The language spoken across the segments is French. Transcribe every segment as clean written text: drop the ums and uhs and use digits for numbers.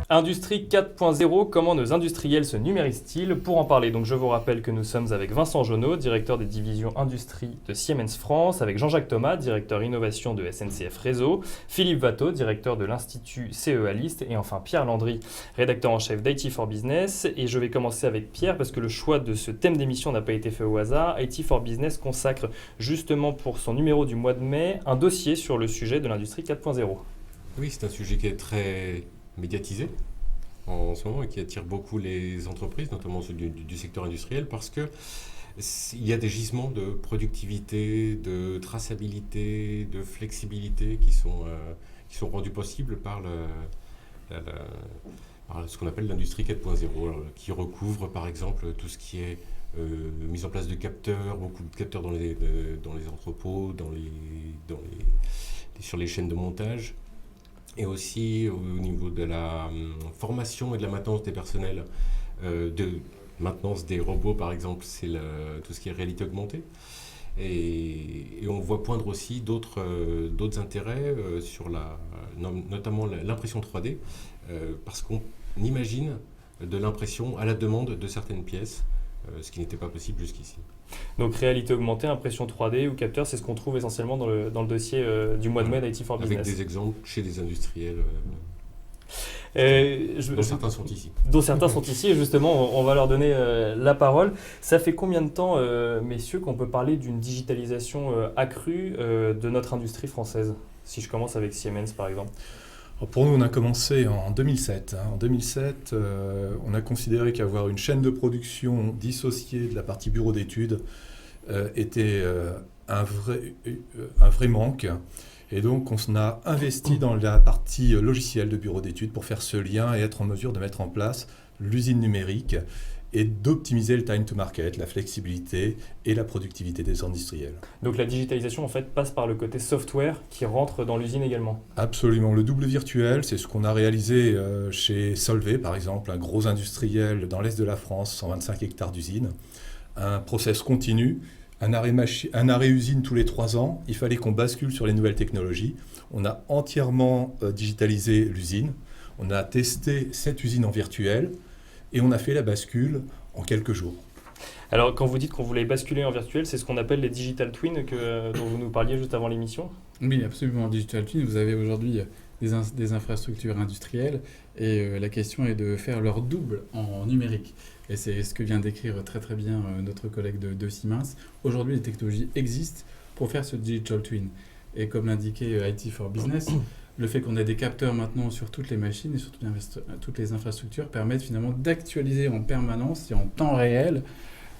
Industrie 4.0, comment nos industriels se numérisent-ils? Pour en parler, donc je vous rappelle que nous sommes avec Vincent Jonot, directeur des divisions industrie de Siemens France, avec Jean-Jacques Thomas, directeur innovation de SNCF Réseau, Philippe Watteau, directeur de l'Institut CEA List, et enfin Pierre Landry, rédacteur en chef d'IT for Business. Et je vais commencer avec Pierre parce que le choix de ce thème d'émission n'a pas été fait au hasard. IT for Business consacre justement pour son numéro du mois de mai un dossier sur le sujet de l'industrie 4.0. Oui, c'est un sujet qui est très médiatisé en ce moment et qui attire beaucoup les entreprises, notamment ceux du secteur industriel, parce que il y a des gisements de productivité, de traçabilité, de flexibilité qui sont rendus possibles par ce qu'on appelle l'industrie 4.0, qui recouvre par exemple tout ce qui est mise en place de capteurs, beaucoup de capteurs dans les entrepôts, sur les chaînes de montage, et aussi au niveau de la formation et de la maintenance des personnels, de maintenance des robots par exemple, c'est tout ce qui est réalité augmentée. Et on voit poindre aussi d'autres intérêts sur notamment l'impression 3D, parce qu'on imagine de l'impression à la demande de certaines pièces, ce qui n'était pas possible jusqu'ici. Donc réalité augmentée, impression 3D ou capteur, c'est ce qu'on trouve essentiellement dans le dossier du mois de mai d'IT for Business. Avec des exemples chez des industriels. Dont certains sont ici. Dont certains sont ici, et justement, on va leur donner la parole. Ça fait combien de temps, messieurs, qu'on peut parler d'une digitalisation accrue de notre industrie française? Si je commence avec Siemens, par exemple. Pour nous, on a commencé en 2007. En 2007, on a considéré qu'avoir une chaîne de production dissociée de la partie bureau d'études était un vrai manque. Et donc, on a investi dans la partie logicielle de bureau d'études pour faire ce lien et être en mesure de mettre en place l'usine numérique et d'optimiser le time to market, la flexibilité et la productivité des industriels. Donc la digitalisation en fait passe par le côté software qui rentre dans l'usine également. Absolument. Le double virtuel, c'est ce qu'on a réalisé chez Solvay, par exemple, un gros industriel dans l'est de la France, 125 hectares d'usine. Un process continu, un arrêt usine tous les 3 ans. Il fallait qu'on bascule sur les nouvelles technologies. On a entièrement digitalisé l'usine. On a testé cette usine en virtuel. Et on a fait la bascule en quelques jours. Alors, quand vous dites qu'on voulait basculer en virtuel, c'est ce qu'on appelle les digital twins dont vous nous parliez juste avant l'émission? Oui, absolument. Digital twin, vous avez aujourd'hui des infrastructures industrielles et la question est de faire leur double en numérique. Et c'est ce que vient d'écrire très très bien notre collègue de Siemens. Aujourd'hui, les technologies existent pour faire ce digital twin. Et comme l'indiquait IT for Business, le fait qu'on ait des capteurs maintenant sur toutes les machines et sur toutes les infrastructures permettent finalement d'actualiser en permanence et en temps réel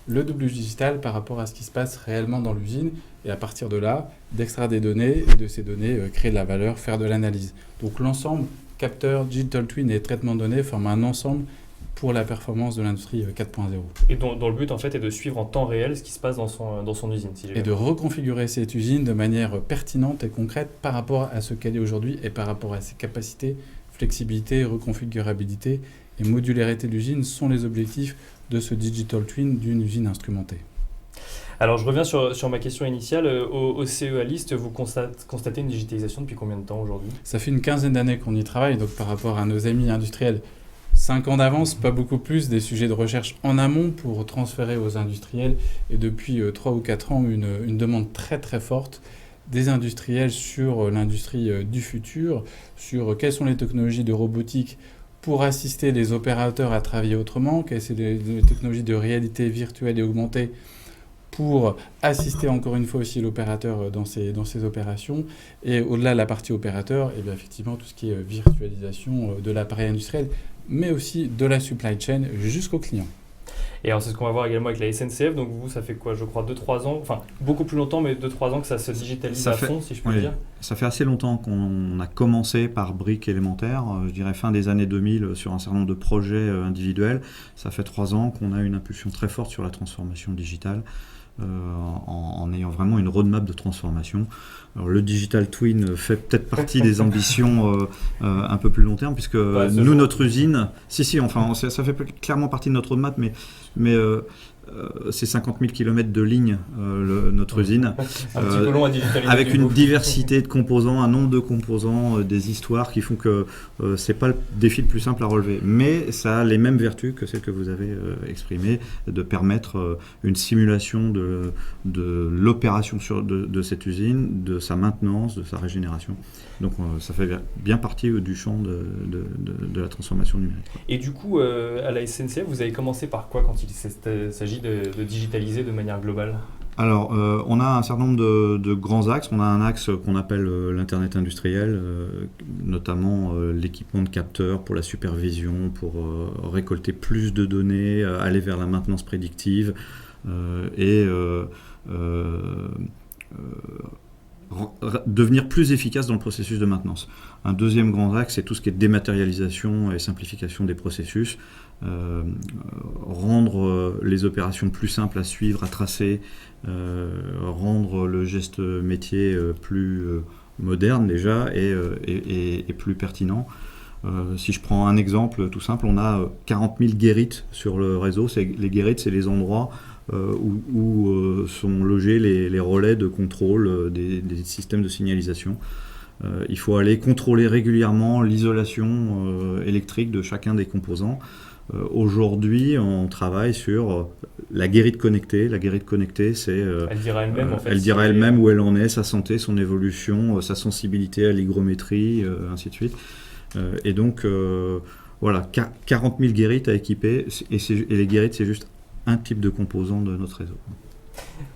le double digital par rapport à ce qui se passe réellement dans l'usine et à partir de là, d'extraire des données et de ces données créer de la valeur, faire de l'analyse. Donc l'ensemble, capteur, digital twin et traitement de données forment un ensemble pour la performance de l'industrie 4.0. Et dont le but en fait est de suivre en temps réel ce qui se passe dans son usine. Si et de reconfigurer cette usine de manière pertinente et concrète par rapport à ce qu'elle est aujourd'hui et par rapport à ses capacités, flexibilité, reconfigurabilité et modularité de l'usine sont les objectifs de ce digital twin d'une usine instrumentée. Alors je reviens sur ma question initiale. Au CEA List, vous constatez une digitalisation depuis combien de temps aujourd'hui? Ça fait une quinzaine d'années qu'on y travaille, donc par rapport à nos amis industriels, 5 ans d'avance, pas beaucoup plus, des sujets de recherche en amont pour transférer aux industriels. Et depuis 3 ou 4 ans, une demande très très forte des industriels sur l'industrie du futur, sur quelles sont les technologies de robotique pour assister les opérateurs à travailler autrement, quelles sont les technologies de réalité virtuelle et augmentée pour assister encore une fois aussi l'opérateur dans ses opérations. Et au-delà de la partie opérateur, et bien effectivement tout ce qui est virtualisation de l'appareil industriel, mais aussi de la supply chain jusqu'au client. Et alors c'est ce qu'on va voir également avec la SNCF, donc vous ça fait quoi, je crois 2-3 ans, enfin beaucoup plus longtemps mais 2-3 ans que ça se digitalise fond si je peux dire. Ça fait assez longtemps qu'on a commencé par briques élémentaires, je dirais fin des années 2000 sur un certain nombre de projets individuels. Ça fait 3 ans qu'on a une impulsion très forte sur la transformation digitale. En ayant vraiment une roadmap de transformation. Alors, le Digital Twin fait peut-être partie des ambitions un peu plus long terme, puisque nous, notre usine, ça fait clairement partie de notre roadmap, mais c'est 50 000 km de lignes, notre usine. Un petit peu long à digitaliser. Avec une diversité de composants, un nombre de composants, des histoires qui font que c'est pas le défi le plus simple à relever. Mais ça a les mêmes vertus que celles que vous avez exprimées, de permettre une simulation de l'opération de cette usine, de sa maintenance, de sa régénération. Donc ça fait bien partie du champ de la transformation numérique. Et du coup, à la SNCF, vous avez commencé par quoi quand il s'agit de digitaliser de manière globale ? Alors, on a un certain nombre de grands axes. On a un axe qu'on appelle l'Internet industriel, notamment l'équipement de capteurs pour la supervision, pour récolter plus de données, aller vers la maintenance prédictive et devenir plus efficace dans le processus de maintenance. Un deuxième grand axe, c'est tout ce qui est dématérialisation et simplification des processus. Rendre les opérations plus simples à suivre, à tracer, rendre le geste métier plus moderne déjà et plus pertinent. Si je prends un exemple tout simple, on a 40 000 guérites sur le réseau. Les guérites, c'est les endroits où sont logés les relais de contrôle des systèmes de signalisation. Il faut aller contrôler régulièrement l'isolation électrique de chacun des composants. Aujourd'hui, on travaille sur la guérite connectée. La guérite connectée, c'est... elle dira elle-même, en fait. Elle dira elle-même où elle en est, sa santé, son évolution, sa sensibilité à l'hygrométrie, ainsi de suite. Et donc, voilà, 40 000 guérites à équiper. Et les guérites, c'est juste un type de composant de notre réseau.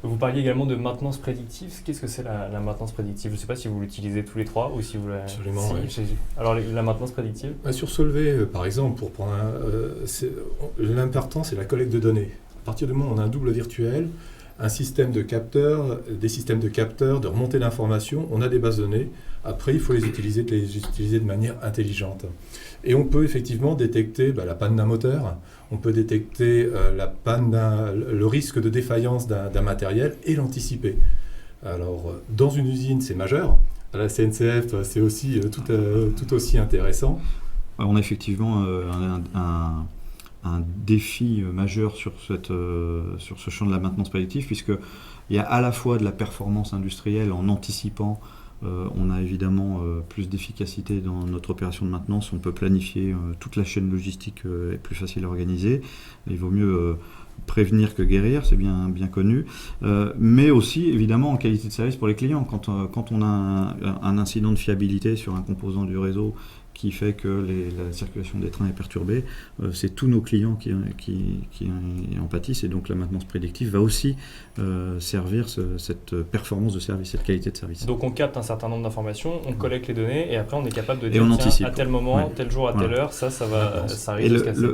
Vous parliez également de maintenance prédictive. Qu'est-ce que c'est la maintenance prédictive ? Je ne sais pas si vous l'utilisez tous les trois ou si vous la... Absolument, si, Alors, la maintenance prédictive ? Sur Solvay, par exemple, pour prendre l'important, c'est la collecte de données. À partir du moment où on a un double virtuel, un système de capteurs, des systèmes de capteurs, de remontée d'informations, on a des bases de données. Après, il faut les utiliser de manière intelligente. Et on peut effectivement détecter la panne d'un moteur, on peut détecter le risque de défaillance d'un matériel et l'anticiper. Alors, dans une usine, c'est majeur. À la CNCF, c'est aussi tout aussi intéressant. On a effectivement un défi majeur sur ce champ de la maintenance prédictive, puisqu'il y a à la fois de la performance industrielle en anticipant. On a évidemment plus d'efficacité dans notre opération de maintenance. On peut planifier toute la chaîne logistique est plus facile à organiser. Il vaut mieux prévenir que guérir, c'est bien connu. Mais aussi, évidemment, en qualité de service pour les clients. Quand on a un incident de fiabilité sur un composant du réseau qui fait que la circulation des trains est perturbée, c'est tous nos clients qui en pâtissent. Et donc la maintenance prédictive va aussi servir cette performance de service, cette qualité de service. Donc on capte un certain nombre d'informations, on collecte les données et après on est capable de et dire on anticipe. À tel moment, tel jour, à telle heure, ça risque de se casser.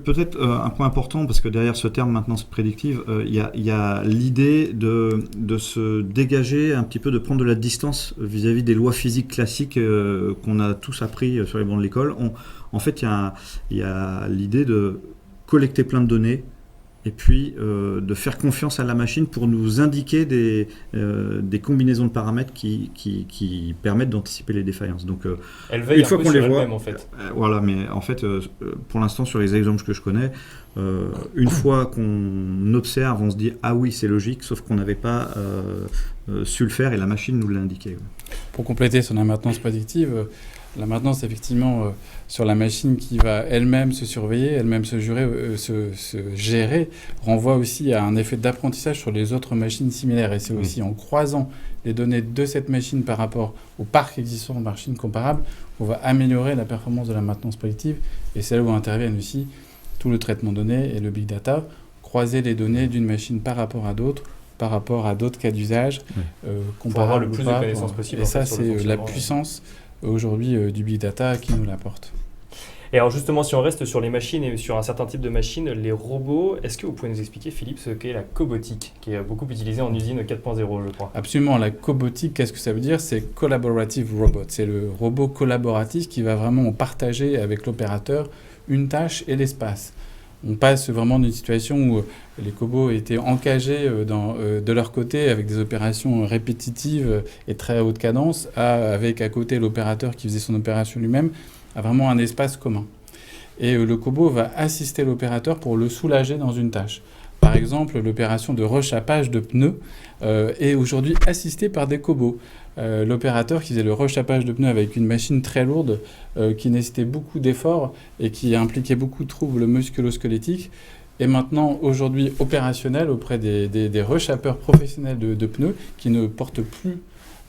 Peut-être un point important, parce que derrière ce terme maintenance prédictive, il y a l'idée de se dégager un petit peu, de prendre de la distance vis-à-vis des lois physiques classiques qu'on a tous appris sur les bancs de l'école. En fait, il y a l'idée de collecter plein de données et puis de faire confiance à la machine pour nous indiquer des combinaisons de paramètres qui permettent d'anticiper les défaillances. Donc, elle veille une fois qu'on les voit, elle-même, en fait. Voilà, mais en fait, pour l'instant, sur les exemples que je connais, une fois qu'on observe, on se dit « Ah oui, c'est logique », sauf qu'on n'avait pas su le faire et la machine nous l'a indiqué. Ouais. Pour compléter sur la maintenance prédictive, la maintenance, effectivement, sur la machine qui va elle-même se surveiller, elle-même se gérer, renvoie aussi à un effet d'apprentissage sur les autres machines similaires. Et c'est aussi en croisant les données de cette machine par rapport au parc existant de machines comparables qu'on va améliorer la performance de la maintenance prédictive. Et c'est là où interviennent aussi tout le traitement de données et le big data, croiser les données d'une machine par rapport à d'autres cas d'usage, pour avoir le plus de connaissances possible. Et ça, c'est la puissance aujourd'hui du big data qui nous l'apporte. Et alors justement, si on reste sur les machines et sur un certain type de machines, les robots, est-ce que vous pouvez nous expliquer, Philippe, ce qu'est la cobotique, qui est beaucoup utilisée en usine 4.0, je crois ? Absolument, la cobotique, qu'est-ce que ça veut dire ? C'est collaborative robot. C'est le robot collaboratif qui va vraiment partager avec l'opérateur une tâche et l'espace. On passe vraiment d'une situation où les cobots étaient encagés de leur côté avec des opérations répétitives et très haute cadence, avec à côté l'opérateur qui faisait son opération lui-même, à vraiment un espace commun. Et le cobot va assister l'opérateur pour le soulager dans une tâche. Par exemple, l'opération de rechapage de pneus est aujourd'hui assistée par des cobots. L'opérateur qui faisait le rechapage de pneus avec une machine très lourde qui nécessitait beaucoup d'efforts et qui impliquait beaucoup de troubles musculo-squelettiques est maintenant aujourd'hui opérationnel auprès des rechapeurs professionnels de pneus qui ne portent plus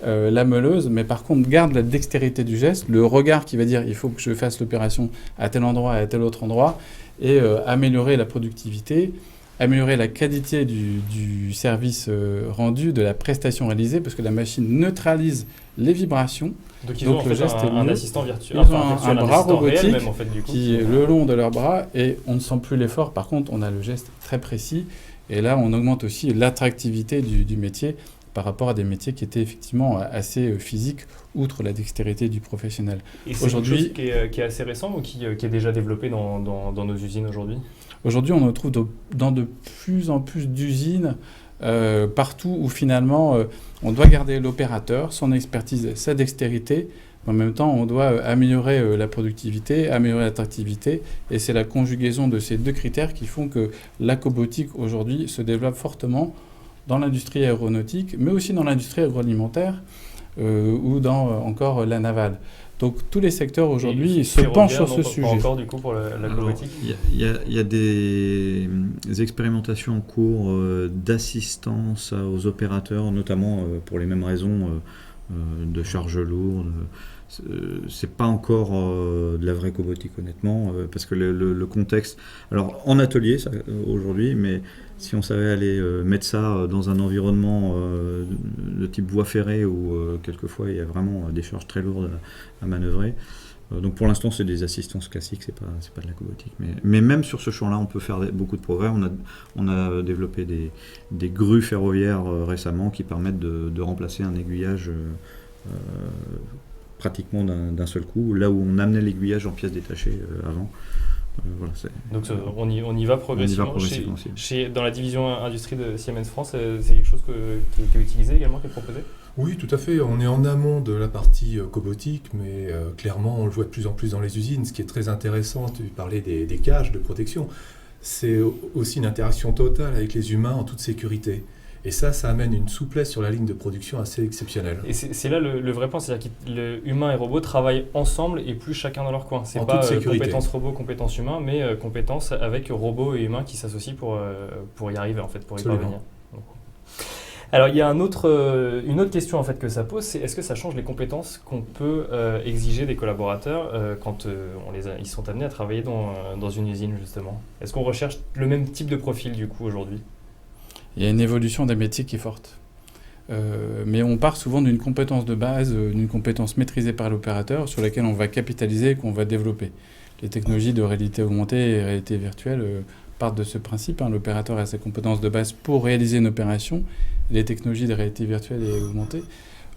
la meuleuse, mais par contre garde la dextérité du geste, le regard qui va dire il faut que je fasse l'opération à tel endroit et à tel autre endroit, et améliorer la productivité, améliorer la qualité du service rendu, de la prestation réalisée, parce que la machine neutralise les vibrations. Donc ils ont en fait un assistant virtuel, Ils ont un bras robotique réel même, en fait, du coup, qui est le long de leur bras, et on ne sent plus l'effort. Par contre, on a le geste très précis, et là on augmente aussi l'attractivité du métier par rapport à des métiers qui étaient effectivement assez physiques, outre la dextérité du professionnel. Et c'est aujourd'hui quelque chose qui est assez récent ou qui est déjà développé dans nos usines aujourd'hui ? Aujourd'hui, on le trouve dans de plus en plus d'usines, partout où finalement on doit garder l'opérateur, son expertise, sa dextérité, mais en même temps on doit améliorer la productivité, améliorer l'attractivité, et c'est la conjugaison de ces deux critères qui font que la cobotique aujourd'hui se développe fortement dans l'industrie aéronautique, mais aussi dans l'industrie agroalimentaire ou dans encore la navale. Donc tous les secteurs aujourd'hui se penchent sur ce sujet. Pas encore du coup pour la cobotique. Il y a des expérimentations en cours d'assistance aux opérateurs, notamment pour les mêmes raisons de charges lourdes. C'est pas encore de la vraie cobotique honnêtement, parce que le contexte, alors en atelier ça, aujourd'hui, mais si on savait aller mettre ça dans un environnement de type voie ferrée où quelquefois il y a vraiment des charges très lourdes à manœuvrer, donc pour l'instant c'est des assistances classiques, c'est pas de la cobotique, mais même sur ce champ-là on peut faire beaucoup de progrès. On a développé des grues ferroviaires récemment qui permettent de remplacer un aiguillage pratiquement d'un seul coup, là où on amenait l'aiguillage en pièces détachées avant. Voilà, donc on y va progressivement. Dans la division industrie de Siemens France, c'est quelque chose qui est utilisé également, qui est proposé ? Oui, tout à fait. On est en amont de la partie cobotique, mais clairement on le voit de plus en plus dans les usines. Ce qui est très intéressant, tu parlais des cages de protection, c'est aussi une interaction totale avec les humains en toute sécurité. Et ça amène une souplesse sur la ligne de production assez exceptionnelle. Et c'est là le vrai point, c'est-à-dire que humains et robots travaillent ensemble et plus chacun dans leur coin. C'est pas compétences robots, compétences humains, mais compétences avec robots et humains qui s'associent pour y arriver, en fait, pour y parvenir. Alors il y a une autre question en fait que ça pose, c'est est-ce que ça change les compétences qu'on peut exiger des collaborateurs quand ils sont amenés à travailler dans une usine justement ? Est-ce qu'on recherche le même type de profil du coup aujourd'hui ? Il y a une évolution des métiers qui est forte. Mais on part souvent d'une compétence de base, d'une compétence maîtrisée par l'opérateur sur laquelle on va capitaliser et qu'on va développer. Les technologies de réalité augmentée et réalité virtuelle partent de ce principe. L'opérateur a sa compétence de base pour réaliser une opération. Les technologies de réalité virtuelle et augmentée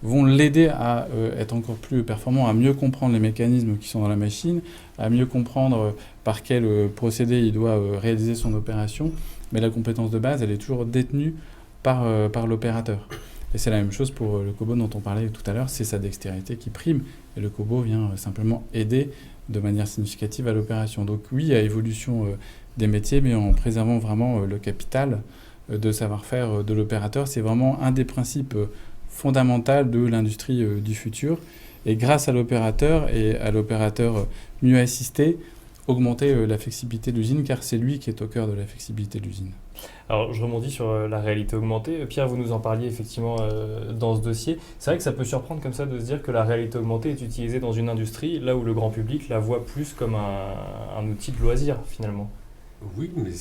vont l'aider à être encore plus performant, à mieux comprendre les mécanismes qui sont dans la machine, à mieux comprendre par quel procédé il doit réaliser son opération. Mais la compétence de base, elle est toujours détenue par l'opérateur. Et c'est la même chose pour le cobot dont on parlait tout à l'heure, c'est sa dextérité qui prime. Et le cobot vient simplement aider de manière significative à l'opération. Donc oui, il y a évolution des métiers, mais en préservant vraiment le capital de savoir-faire de l'opérateur. C'est vraiment un des principes fondamentaux de l'industrie du futur. Et grâce à l'opérateur et à l'opérateur mieux assisté, augmenter la flexibilité de l'usine, car c'est lui qui est au cœur de la flexibilité de l'usine. Alors, je rebondis sur la réalité augmentée. Pierre, vous nous en parliez effectivement dans ce dossier. C'est vrai que ça peut surprendre comme ça de se dire que la réalité augmentée est utilisée dans une industrie, là où le grand public la voit plus comme un outil de loisir, finalement. Oui, mais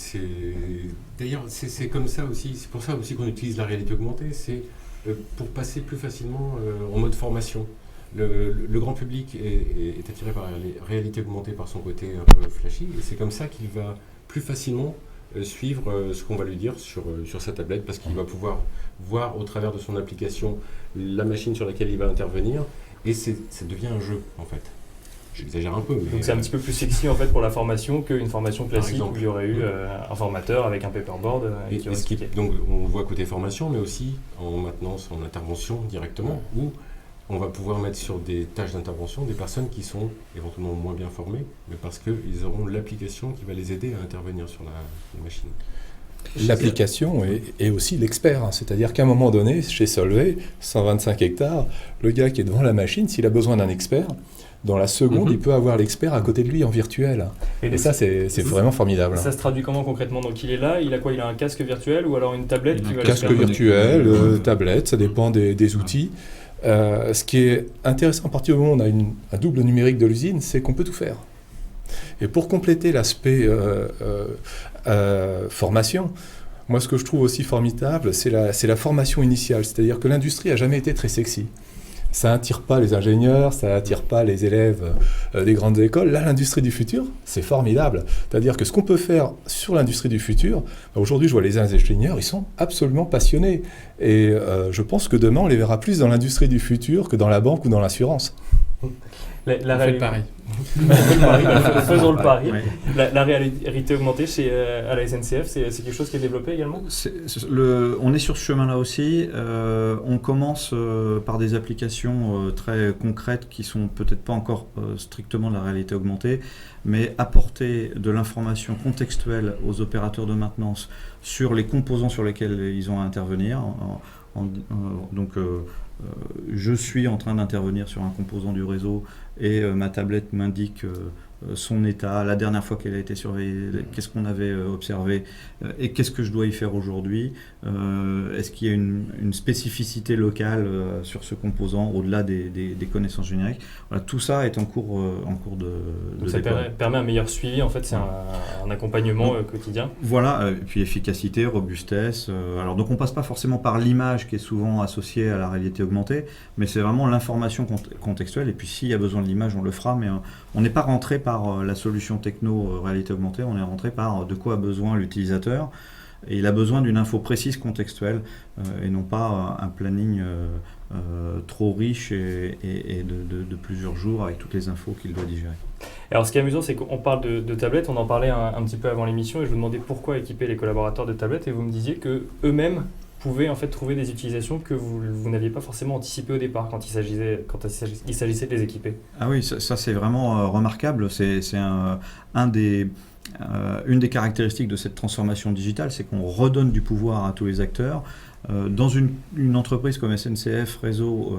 d'ailleurs, c'est comme ça aussi. C'est pour ça aussi qu'on utilise la réalité augmentée. C'est pour passer plus facilement en mode formation. Le grand public est attiré par la réalité augmentée par son côté un peu flashy, et c'est comme ça qu'il va plus facilement suivre ce qu'on va lui dire sur sa tablette, parce qu'il va pouvoir voir au travers de son application la machine sur laquelle il va intervenir, et ça devient un jeu en fait. J'exagère un peu. Mais donc c'est un petit peu plus sexy en fait pour la formation qu'une formation classique où il y aurait eu un formateur avec un paperboard qui aurait expliqué. Donc on le voit côté formation, mais aussi en maintenance, en intervention directement, où on va pouvoir mettre sur des tâches d'intervention des personnes qui sont éventuellement moins bien formées, mais parce qu'ils auront l'application qui va les aider à intervenir sur la machine. L'application et aussi l'expert, hein. C'est-à-dire qu'à un moment donné, chez Solvay, 125 hectares, le gars qui est devant la machine, s'il a besoin d'un expert, dans la seconde, il peut avoir l'expert à côté de lui en virtuel. Et ça, c'est vraiment formidable. Ça se traduit comment concrètement? Donc il est là, il a quoi? Il a un casque virtuel ou alors une tablette qui va Casque virtuel, tablette, ça dépend des outils. Ce qui est intéressant, à partir du moment où on a un double numérique de l'usine, c'est qu'on peut tout faire. Et pour compléter l'aspect formation, moi ce que je trouve aussi formidable, c'est la formation initiale. C'est-à-dire que l'industrie n'a jamais été très sexy. Ça n'attire pas les ingénieurs, ça n'attire pas les élèves des grandes écoles. Là, l'industrie du futur, c'est formidable. C'est-à-dire que ce qu'on peut faire sur l'industrie du futur, aujourd'hui, je vois les ingénieurs, ils sont absolument passionnés. Et je pense que demain, on les verra plus dans l'industrie du futur que dans la banque ou dans l'assurance. On fait le pari. Faisons le pari. Ouais. La réalité augmentée à la SNCF, c'est quelque chose qui est développé également? On est sur ce chemin-là aussi. On commence par des applications très concrètes qui sont peut-être pas encore strictement de la réalité augmentée, mais apporter de l'information contextuelle aux opérateurs de maintenance sur les composants sur lesquels ils ont à intervenir. Je suis en train d'intervenir sur un composant du réseau et ma tablette m'indique son état, la dernière fois qu'elle a été surveillée, qu'est-ce qu'on avait observé et qu'est-ce que je dois y faire aujourd'hui. Est-ce qu'il y a une spécificité locale sur ce composant au-delà des connaissances génériques. Voilà, tout ça est en cours de ça permet un meilleur suivi, en fait, c'est un accompagnement quotidien. Voilà, et puis efficacité, robustesse. Alors donc on passe pas forcément par l'image qui est souvent associée à la réalité augmentée, mais c'est vraiment l'information contextuelle. Et puis s'il y a besoin de l'image, on le fera, mais on n'est pas rentré par la solution techno réalité augmentée, on est rentré par de quoi a besoin l'utilisateur. Et il a besoin d'une info précise contextuelle et non pas un planning trop riche et de plusieurs jours avec toutes les infos qu'il doit digérer. Alors ce qui est amusant, c'est qu'on parle de tablettes, on en parlait un petit peu avant l'émission et je vous demandais pourquoi équiper les collaborateurs de tablettes et vous me disiez qu'eux-mêmes pouvaient en fait trouver des utilisations que vous n'aviez pas forcément anticipées au départ quand il s'agissait de les équiper. Ah oui, ça c'est vraiment remarquable, c'est une des caractéristiques de cette transformation digitale, c'est qu'on redonne du pouvoir à tous les acteurs. Dans une entreprise comme SNCF Réseau,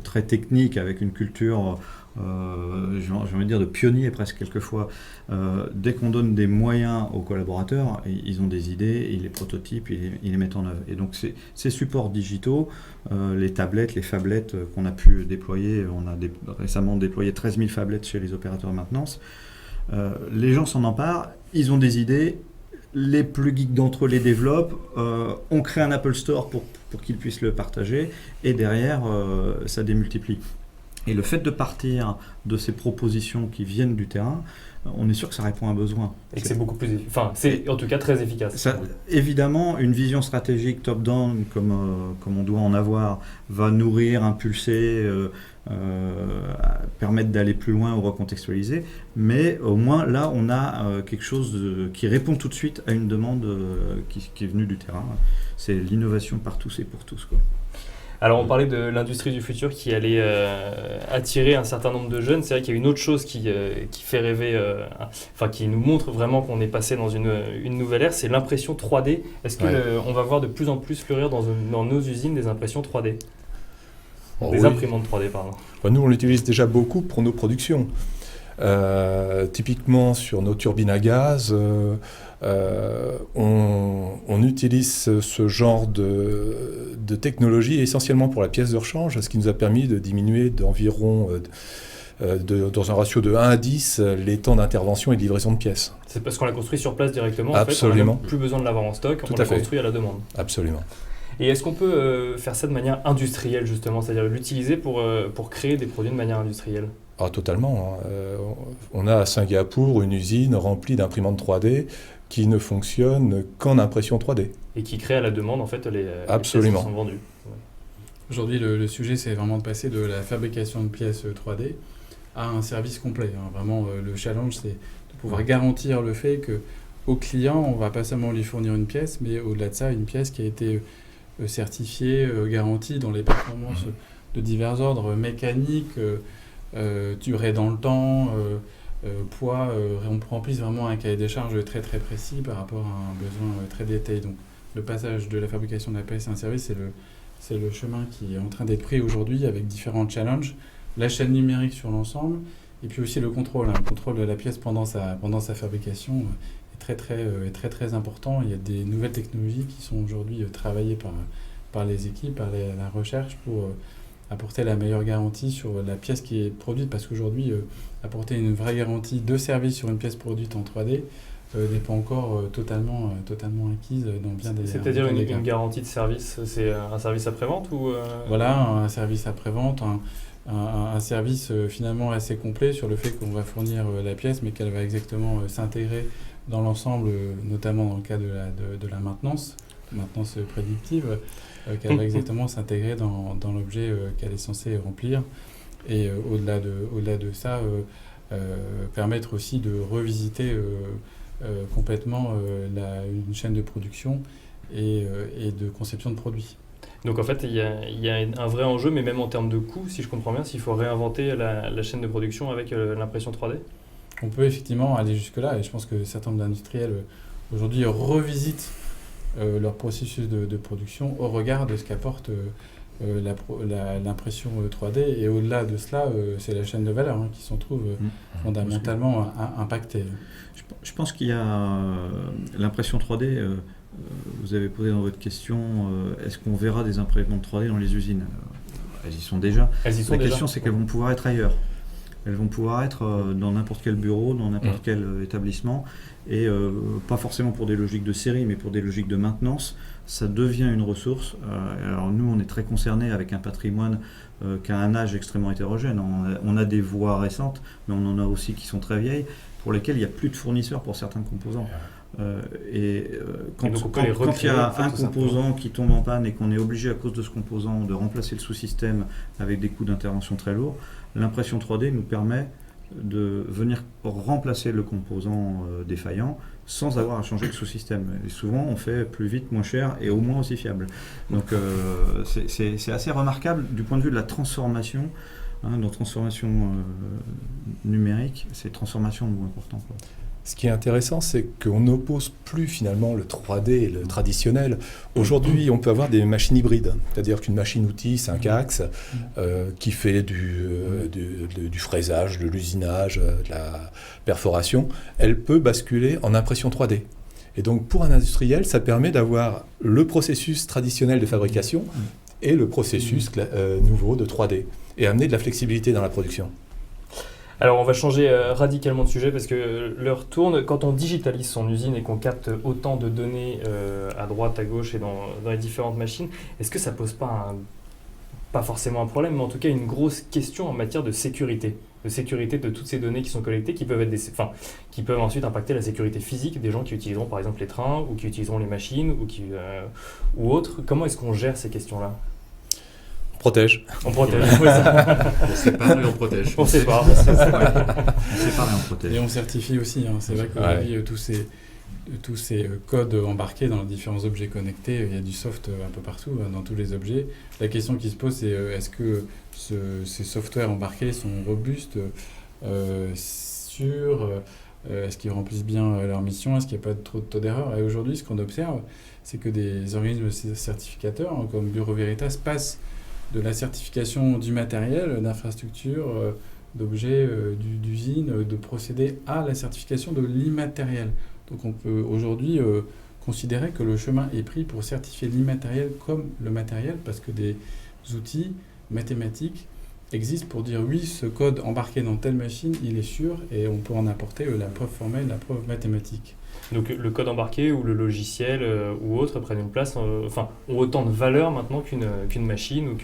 très technique, avec une culture, j'ai envie de dire, de pionnier presque quelquefois, dès qu'on donne des moyens aux collaborateurs, ils ont des idées, ils les prototypent, ils les mettent en œuvre. Et donc ces supports digitaux, les tablettes, les phablettes qu'on a pu déployer, on a récemment déployé 13 000 phablettes chez les opérateurs de maintenance. Les gens s'en emparent, ils ont des idées, les plus geeks d'entre eux les développent, on crée un Apple Store pour qu'ils puissent le partager, et derrière, ça démultiplie. Et le fait de partir de ces propositions qui viennent du terrain, on est sûr que ça répond à un besoin. Et que c'est beaucoup plus... Enfin, c'est en tout cas très efficace. Ça, évidemment, une vision stratégique top-down, comme on doit en avoir, va nourrir, impulser, permettre d'aller plus loin ou recontextualiser. Mais au moins, là, on a quelque chose qui répond tout de suite à une demande qui est venue du terrain. C'est l'innovation par tous et pour tous, quoi. Alors on parlait de l'industrie du futur qui allait attirer un certain nombre de jeunes. C'est vrai qu'il y a une autre chose qui fait rêver, qui nous montre vraiment qu'on est passé dans une nouvelle ère, c'est l'impression 3D. Est-ce qu'on va voir de plus en plus fleurir dans nos usines des impressions 3D? Imprimantes 3D, pardon. Enfin, nous, on l'utilise déjà beaucoup pour nos productions. Typiquement sur nos turbines à gaz, on utilise ce genre de technologie essentiellement pour la pièce de rechange, ce qui nous a permis de diminuer d'environ, dans un ratio de 1 à 10, les temps d'intervention et de livraison de pièces. C'est parce qu'on l'a construit sur place directement. Absolument. En fait, on n'a même plus besoin de l'avoir en stock, on l'a construit à la demande. Absolument. Et est-ce qu'on peut faire ça de manière industrielle justement, c'est-à-dire l'utiliser pour créer des produits de manière industrielle? Ah, totalement. On a à Singapour une usine remplie d'imprimantes 3D qui ne fonctionne qu'en impression 3D. Et qui crée à la demande en fait les pièces qui sont vendues. Ouais. Aujourd'hui, le sujet, c'est vraiment de passer de la fabrication de pièces 3D à un service complet. Vraiment, le challenge, c'est de pouvoir garantir le fait qu'au client, on ne va pas seulement lui fournir une pièce, mais au-delà de ça, une pièce qui a été certifiée, garantie dans les performances de divers ordres, mécaniques, durée dans le temps, remplissent vraiment un cahier des charges très très précis par rapport à un besoin très détaillé. Donc le passage de la fabrication de la pièce à un service, c'est le chemin qui est en train d'être pris aujourd'hui avec différents challenges. La chaîne numérique sur l'ensemble, et puis aussi le contrôle de la pièce pendant sa fabrication est très important. Il y a des nouvelles technologies qui sont aujourd'hui travaillées par les équipes, par la recherche pour apporter la meilleure garantie sur la pièce qui est produite, parce qu'aujourd'hui, apporter une vraie garantie de service sur une pièce produite en 3D n'est pas encore totalement acquise dans bien des cas. C'est-à-dire une garantie de service, c'est un service après-vente ou Voilà, un service après-vente, un service finalement assez complet sur le fait qu'on va fournir la pièce, mais qu'elle va exactement s'intégrer dans l'ensemble, notamment dans le cas de la maintenance prédictive, qu'elle va exactement s'intégrer dans l'objet qu'elle est censée remplir. Et au-delà de ça, permettre aussi de revisiter complètement une chaîne de production et de conception de produits. Donc en fait, il y a un vrai enjeu, mais même en termes de coût, si je comprends bien, s'il faut réinventer la chaîne de production avec l'impression 3D. On peut effectivement aller jusque-là, et je pense que certains d'industriels aujourd'hui revisitent leur processus de production au regard de ce qu'apporte l'impression 3D. Et au-delà de cela, c'est la chaîne de valeur qui s'en trouve fondamentalement impactée. Je pense qu'il y a l'impression 3D. Vous avez posé dans votre question, est-ce qu'on verra des imprimantes 3D dans les usines ? Elles y sont déjà. La question, c'est qu'elles vont pouvoir être ailleurs. Elles vont pouvoir être dans n'importe quel bureau, dans n'importe quel établissement, et pas forcément pour des logiques de série, mais pour des logiques de maintenance. Ça devient une ressource. Alors nous, on est très concernés avec un patrimoine qui a un âge extrêmement hétérogène. On a des voies récentes, mais on en a aussi qui sont très vieilles, pour lesquelles il n'y a plus de fournisseurs pour certains composants. Quand il y a un composant qui tombe en panne et qu'on est obligé à cause de ce composant de remplacer le sous-système avec des coûts d'intervention très lourds, l'impression 3D nous permet de venir remplacer le composant défaillant sans avoir à changer le sous-système. Et souvent, on fait plus vite, moins cher et au moins aussi fiable. Donc c'est assez remarquable du point de vue de la transformation, dans transformation numérique, c'est transformation le mot important, quoi. Ce qui est intéressant, c'est qu'on n'oppose plus finalement le 3D et le traditionnel. Aujourd'hui, on peut avoir des machines hybrides, c'est-à-dire qu'une machine-outil 5-axes qui fait du fraisage, de l'usinage, de la perforation, elle peut basculer en impression 3D. Et donc pour un industriel, ça permet d'avoir le processus traditionnel de fabrication et le processus nouveau de 3D, et amener de la flexibilité dans la production. Alors on va changer radicalement de sujet parce que l'heure tourne. Quand on digitalise son usine et qu'on capte autant de données à droite, à gauche et dans les différentes machines, est-ce que ça pose pas forcément un problème, mais en tout cas une grosse question en matière de sécurité de toutes ces données qui sont collectées, qui peuvent ensuite impacter la sécurité physique des gens qui utiliseront par exemple les trains ou qui utiliseront les machines ou autres. Comment est-ce qu'on gère ces questions-là ? On protège. On sépare et on protège. On sépare et on protège. Et on certifie aussi. C'est vrai qu'aujourd'hui, tous ces codes embarqués dans les différents objets connectés, il y a du soft un peu partout, dans tous les objets. La question qui se pose, c'est est-ce que ces softwares embarqués sont robustes, sûrs, est-ce qu'ils remplissent bien leur mission, est-ce qu'il n'y a pas trop de taux d'erreur ? Et aujourd'hui, ce qu'on observe, c'est que des organismes certificateurs, comme Bureau Veritas, passent de la certification du matériel, d'infrastructure, d'objets, d'usine, de procédés à la certification de l'immatériel. Donc on peut aujourd'hui considérer que le chemin est pris pour certifier l'immatériel comme le matériel, parce que des outils mathématiques existent pour dire oui, ce code embarqué dans telle machine, il est sûr, et on peut en apporter la preuve formelle, la preuve mathématique. Donc le code embarqué ou le logiciel ou autre prennent une place, ont autant de valeur maintenant qu'une machine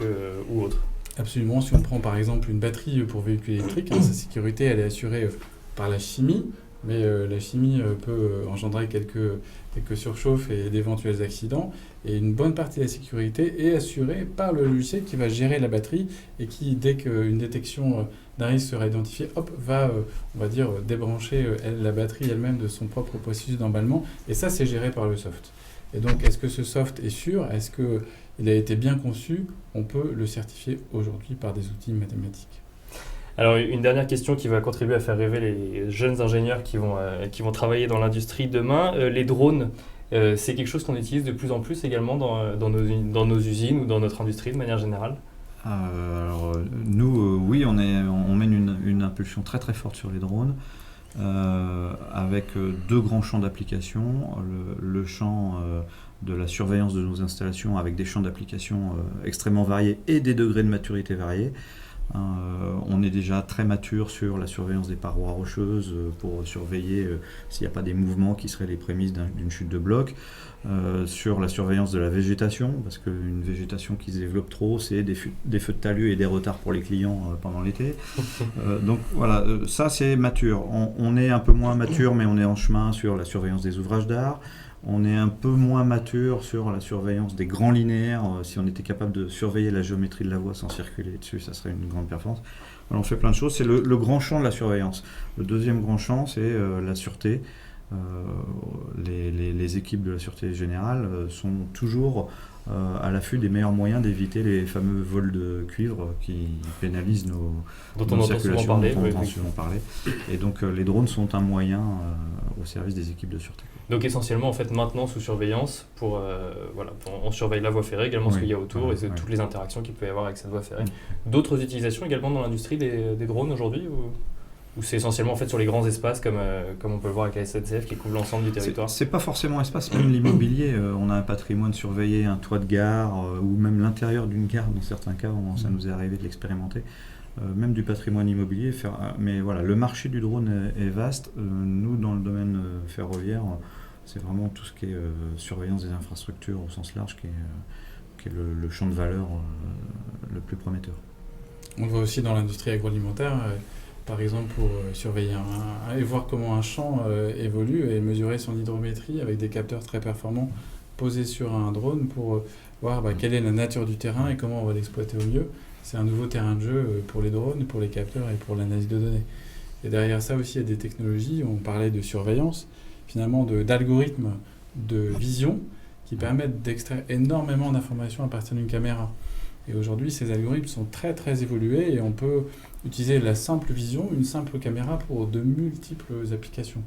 ou autre. Absolument. Si on prend par exemple une batterie pour véhicule électrique, sa sécurité elle est assurée par la chimie, mais la chimie peut engendrer quelques surchauffes et d'éventuels accidents. Et une bonne partie de la sécurité est assurée par le logiciel qui va gérer la batterie et qui, dès qu'une détection d'un risque sera identifiée, va, on va dire, débrancher la batterie elle-même de son propre processus d'emballement. Et ça, c'est géré par le soft. Et donc, est-ce que ce soft est sûr ? Est-ce qu'il a été bien conçu ? On peut le certifier aujourd'hui par des outils mathématiques. Alors, une dernière question qui va contribuer à faire rêver les jeunes ingénieurs qui vont travailler dans l'industrie demain. Les drones, c'est quelque chose qu'on utilise de plus en plus également dans nos usines ou dans notre industrie de manière générale? Alors, nous, oui, on mène une impulsion très très forte sur les drones, avec deux grands champs d'application. Le champ de la surveillance de nos installations, avec des champs d'application extrêmement variés et des degrés de maturité variés. On est déjà très mature sur la surveillance des parois rocheuses pour surveiller s'il n'y a pas des mouvements qui seraient les prémices d'une chute de bloc. Sur la surveillance de la végétation, parce qu'une végétation qui se développe trop, c'est des feux de talus et des retards pour les clients pendant l'été. Donc voilà, ça c'est mature. On est un peu moins mature, mais on est en chemin sur la surveillance des ouvrages d'art. On est un peu moins mature sur la surveillance des grands linéaires. Si on était capable de surveiller la géométrie de la voie sans circuler dessus, ça serait une grande performance. Alors, on fait plein de choses. C'est le grand champ de la surveillance. Le deuxième grand champ, c'est la sûreté. Les équipes de la Sûreté Générale sont toujours à l'affût des meilleurs moyens d'éviter les fameux vols de cuivre qui pénalisent nos circulations, dont on entend souvent parler. Et donc les drones sont un moyen au service des équipes de sûreté. Donc essentiellement, en fait, maintenant sous surveillance, on surveille la voie ferrée, également ce qu'il y a autour et toutes les interactions qu'il peut y avoir avec cette voie ferrée. D'autres utilisations également dans l'industrie des drones aujourd'hui ou c'est essentiellement en fait sur les grands espaces comme on peut le voir avec la SNCF qui couvre l'ensemble du territoire? C'est pas forcément espace, même l'immobilier. On a un patrimoine surveillé, un toit de gare ou même l'intérieur d'une gare dans certains cas, ça nous est arrivé de l'expérimenter. Même du patrimoine immobilier. Mais voilà, le marché du drone est vaste. Nous, dans le domaine ferroviaire, c'est vraiment tout ce qui est surveillance des infrastructures au sens large qui est le champ de valeur le plus prometteur. On le voit aussi dans l'industrie agroalimentaire. Par exemple, pour surveiller et voir comment un champ évolue et mesurer son hydrométrie avec des capteurs très performants posés sur un drone pour voir quelle est la nature du terrain et comment on va l'exploiter au mieux. C'est un nouveau terrain de jeu pour les drones, pour les capteurs et pour l'analyse de données. Et derrière ça aussi, il y a des technologies, on parlait de surveillance, finalement d'algorithmes de vision qui permettent d'extraire énormément d'informations à partir d'une caméra. Et aujourd'hui, ces algorithmes sont très très évolués et on peut utiliser la simple vision, une simple caméra pour de multiples applications.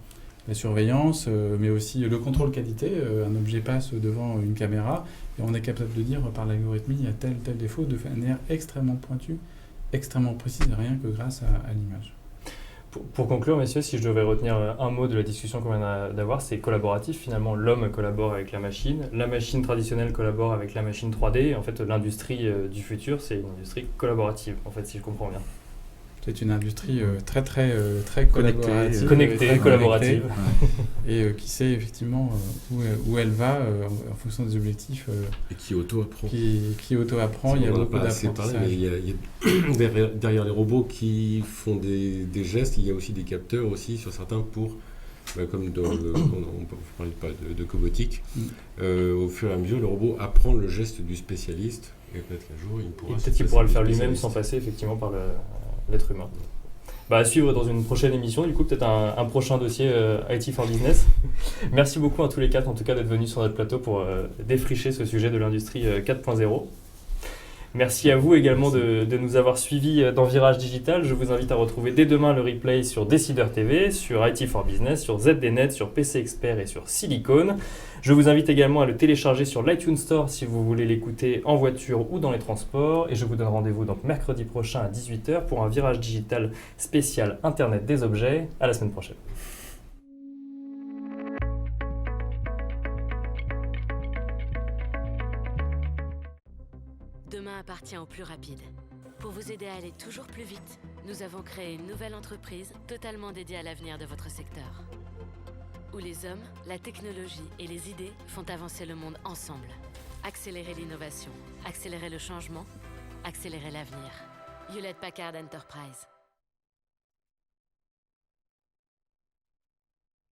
La surveillance, mais aussi le contrôle qualité. Un objet passe devant une caméra et on est capable de dire par l'algorithme il y a tel défaut de manière extrêmement pointue, extrêmement précise, rien que grâce à l'image. Pour conclure, messieurs, si je devais retenir un mot de la discussion qu'on vient d'avoir, c'est collaboratif. Finalement, l'homme collabore avec la machine traditionnelle collabore avec la machine 3D. En fait, l'industrie du futur, c'est une industrie collaborative, en fait, si je comprends bien. C'est une industrie très collaborative, connectée, collaborative, et qui sait effectivement où elle va en fonction des objectifs. Et qui auto-apprend. Qui auto-apprend, il y a beaucoup d'apprentissage. Mais il y a derrière les robots qui font des gestes, il y a aussi des capteurs aussi sur certains pour, comme on parlait pas de cobotique, au fur et à mesure, le robot apprend le geste du spécialiste et peut-être qu'un jour il pourra le faire lui-même sans passer effectivement par l'être humain. À suivre dans une prochaine émission, du coup peut-être un prochain dossier IT for Business. Merci beaucoup à tous les quatre en tout cas d'être venus sur notre plateau pour défricher ce sujet de l'industrie 4.0. Merci à vous également de nous avoir suivis dans Virage Digital. Je vous invite à retrouver dès demain le replay sur Décideur TV, sur IT for Business, sur ZDNet, sur PC Expert et sur Silicon. Je vous invite également à le télécharger sur l'iTunes Store si vous voulez l'écouter en voiture ou dans les transports. Et je vous donne rendez-vous donc mercredi prochain à 18h pour un Virage Digital spécial Internet des objets. À la semaine prochaine. Demain appartient aux plus rapides. Pour vous aider à aller toujours plus vite, nous avons créé une nouvelle entreprise totalement dédiée à l'avenir de votre secteur. Où les hommes, la technologie et les idées font avancer le monde ensemble. Accélérer l'innovation, accélérer le changement, accélérer l'avenir. Hewlett Packard Enterprise.